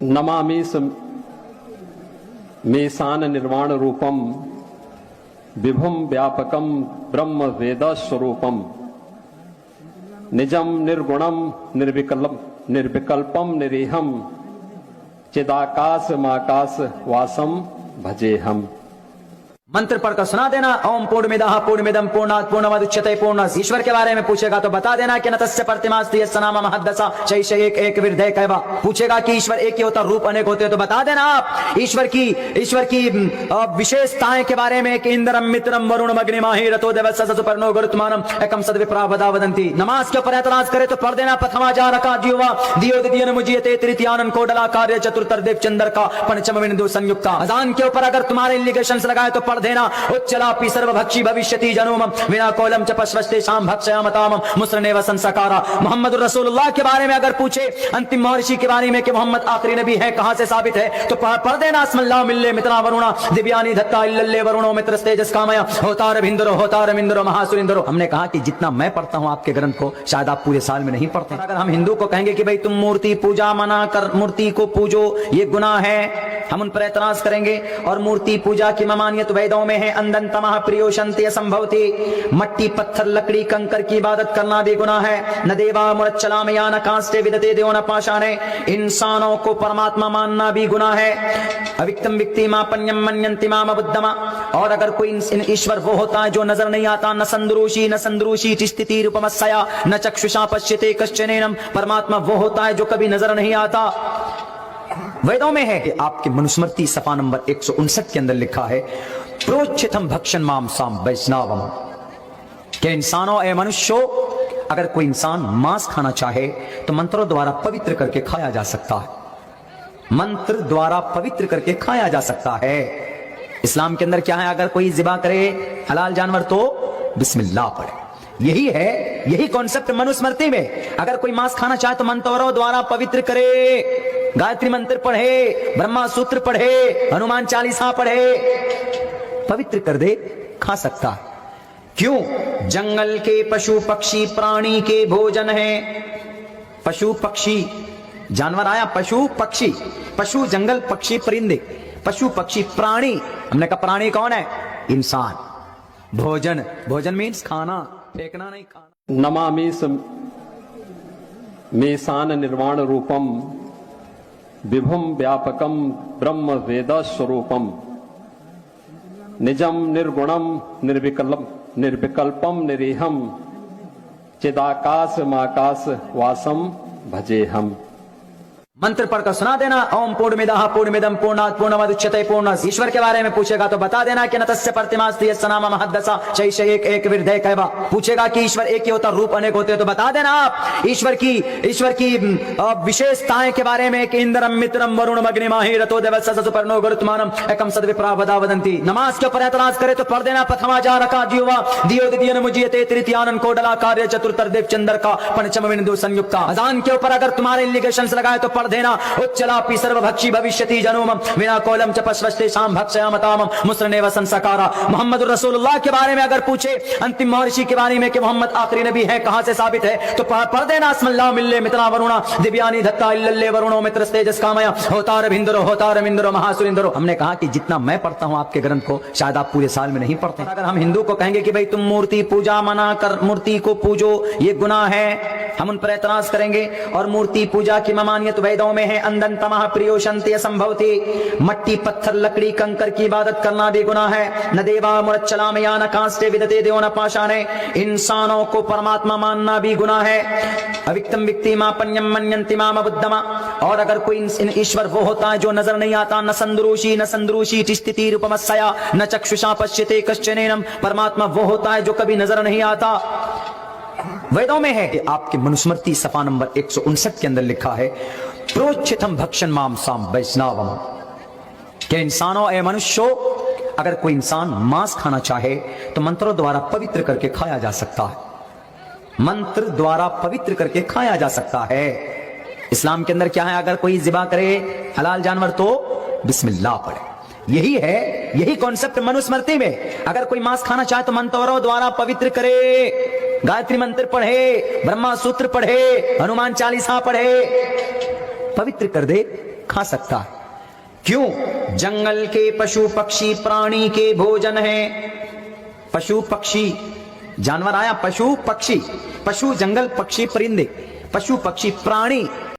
नमामि मेशान निर्वाण रूपम विभुम व्यापकम ब्रह्म वेद स्वरूपम निजम निर्गुणम निर्विकल्पम निरीहम चिदाकाश माकाश वासम भजेहम। मंत्र पढ़कर सुना देना। ओम पूर्णमिदः पूर्णमिदं पूर्णात् पूर्णमुदच्यते पूर्णस्य। ईश्वर के बारे में पूछेगा तो बता देना कि नतस्य प्रतिमास्ति यस्य नाम महद्दशा शैष एक एक विरधे कैवा। पूछेगा कि ईश्वर एक ही होता रूप अनेक होते तो बता देना आप ईश्वर की विशेषताएं के बारे में कि इंद्रम मित्रम वरुणम अग्निमाहि रतो देवस्य सुपर्णो गुरुत्मानम एकम सद्विप्रा वदा वदन्ति। नमाज के ऊपर एतराज करे तो पढ़ देना प्रथमा जारका जीवा दियो द्वितीय मुजियते तृतीयानन कोडला कार्य चतुर्थर्देव चंद्र का पंचम बिंदु संयुक्ता। अजान के ऊपर अगर तुम्हारे इंडिकेशंस लगाए तो पढ़ देना उच्चलापि सर्वभक्षी भविष्यति जनोमम विना कोलम च पश्वस्ते शाम भक्षयामतामम मुस्रनेव संसकारा। मोहम्मद रसूलुल्लाह के बारे में अगर पूछे अंतिम महर्षि के बारे में कि मोहम्मद आखिरी नबी है कहां से साबित है तो पढ़ देना अस्मल्लाहु मिल्ले मित्रा वरुणा दिव्यानि धत्ता इल्लल्ले वरुणो मित्रस्तेजस कामया होतार मिंदरो महासुरिंदरो। हमने कहा कि जितना मैं पढ़ता हूं आपके ग्रंथ को शायद आप पूरे साल में नहीं पढ़ते। अगर हम हिंदू को कहेंगे कि भाई तुम मूर्ति पूजा मना कर मूर्ति को पूजो ये गुनाह है, हम उन पर एतराज करेंगे। और मूर्ति पूजा की ममानियत वेदों में है। अंदन तमह प्रियोशंति असंभवति। मट्टी पत्थर लकड़ी कंकर की इबादत करना भी गुनाह है। न देवा मुरच्चलाम या न कांस्ते विदते देव न पाषाणे। इंसानों को परमात्मा मानना भी गुनाह है। अविक्तम विक्ति मापन्यम मन्यन्ति माम बुद्धमा। और अगर कोई ईश्वर वो होता है जो नजर नहीं आता, न संदरूषी स्थिति रूपमस्या न चक्षुषा पश्यते कश्चनेनम। परमात्मा वो होता है जो कभी नजर नहीं आता। वेदों में है कि आपके मनुस्मृति सफा नंबर 159 के अंदर लिखा है प्रोच्छितम भक्षण मांसाम वैष्णवम के इंसानों ए मनुष्यों अगर कोई इंसान मांस खाना चाहे तो मंत्रों द्वारा पवित्र करके खाया जा सकता है। मंत्र द्वारा पवित्र करके खाया जा सकता है। इस्लाम के अंदर क्या है, अगर कोई जिबा करे हलाल जानवर तो बिस्मिल्लाह पढ़े। यही कॉन्सेप्ट मनुस्मृति में। अगर कोई मांस खाना चाहे तो मंत्रों द्वारा पवित्र करे, गायत्री मंत्र पढ़े, ब्रह्मा सूत्र पढ़े, हनुमान चालीसा पढ़े, पवित्र कर दे, खा सकता है। क्यों? जंगल के पशु पक्षी प्राणी के भोजन है। पशु पक्षी जानवर आया, पशु पक्षी, पशु जंगल, पक्षी परिंदे, पशु पक्षी प्राणी। हमने कहा प्राणी कौन है? इंसान। भोजन मीन्स खाना, फेंकना नहीं, खाना। नमामि मेशान निर्वाण रूपम विभुम व्यापकम ब्रह्म वेद स्वरूपम निजम निर्गुणम निर्विकल्पम निरीहम चिदाकाश माकाश वासम भजेहम। मंत्र पढ़कर सुना देना। ओम पूर्णमिदः पूर्णमिदं पूर्णात् पूर्णमुदच्यते पूर्णस्य। ईश्वर के बारे में पूछेगा तो बता देना कि नतस्य प्रतिमास्ति यस्य नाम महद्दशा शैष एक एक विरधे कैवा। पूछेगा कि ईश्वर एक ही होता रूप अनेक होते तो बता देना आप ईश्वर की विशेषताएं के बारे में कि इंद्रम मित्रम वरुणम अग्निमाहि रतो देवस्य सुपर्णो गुरुत्मानम एकम सद्विप्रा वदा वदन्ति। नमाज के ऊपर एतराज करे तो पढ़ देना प्रथमा जारका जीवा दियो द्वितीय मुजियते तृतीयानन कोडला कार्य चतुर्थर्देव चंद्र का पंचम बिंदु संयुक्ता। अजान के ऊपर अगर तुम्हारे इंडिकेशंस लगाए तो देना उच्चलापि सर्वभक्षी भविष्यति जनोमम विना कोलम च पश्वस्ते शाम भक्षयामतामम मुस्रनेव संसकारा। मोहम्मद रसूलुल्लाह के बारे में अगर पूछे अंतिम महर्षि के बारे में कि मोहम्मद आखिरी नबी है कहां से साबित है तो पढ़ देना अस्मल्लाहु मिल्ले मित्रा वरुणा दिव्यानि धत्ता इल्लल्ले वरुणो मित्रस्तेजस कामया होतार मिंदरो महासुरिंदरो। हमने कहा कि जितना मैं पढ़ता हूं आपके ग्रंथ को शायद आप पूरे साल में नहीं पढ़ते। अगर हम हिंदू को कहेंगे कि भाई तुम मूर्ति पूजा मना कर मूर्ति को पूजो ये गुनाह है, हम उन पर एतराज करेंगे। और मूर्ति पूजा की ममानियत वेदों में है। अंदन तमह प्रियोशंति असंभवति। मट्टी पत्थर लकड़ी कंकर की इबादत करना भी गुनाह है। न देवा मुरच्चलाम या न कांस्ते विदते देव न पाषाणे। इंसानों को परमात्मा मानना भी गुनाह है। अविक्तम विक्ति मापन्यम मन्यन्ति माम बुद्धमा। और अगर कोई ईश्वर वो होता है जो नजर नहीं आता, न संदरूषी स्थिति रूपमस्या न चक्षुषा पश्यते कश्चनेनम। परमात्मा वो होता है जो कभी नजर नहीं आता। वेदों में है कि आपके मनुस्मृति सफा नंबर 159 के अंदर लिखा है प्रोच्छितम भक्षण मांसाम वैष्णवम के इंसानों ए मनुष्यों अगर कोई इंसान मांस खाना चाहे तो मंत्रों द्वारा पवित्र करके खाया जा सकता है। मंत्र द्वारा पवित्र करके खाया जा सकता है। इस्लाम के अंदर क्या है, अगर कोई जिबा करे हलाल जानवर तो बिस्मिल्लाह पढ़े। यही कॉन्सेप्ट मनुस्मृति में। अगर कोई मांस खाना चाहे तो मंत्रों द्वारा पवित्र करे, गायत्री मंत्र पढ़े, ब्रह्मा सूत्र पढ़े, हनुमान चालीसा पढ़े, पवित्र कर दे, खा सकता है। क्यों? जंगल के पशु पक्षी प्राणी के भोजन है। पशु पक्षी जानवर आया, पशु पक्षी, पशु जंगल, पक्षी परिंदे, पशु पक्षी प्राणी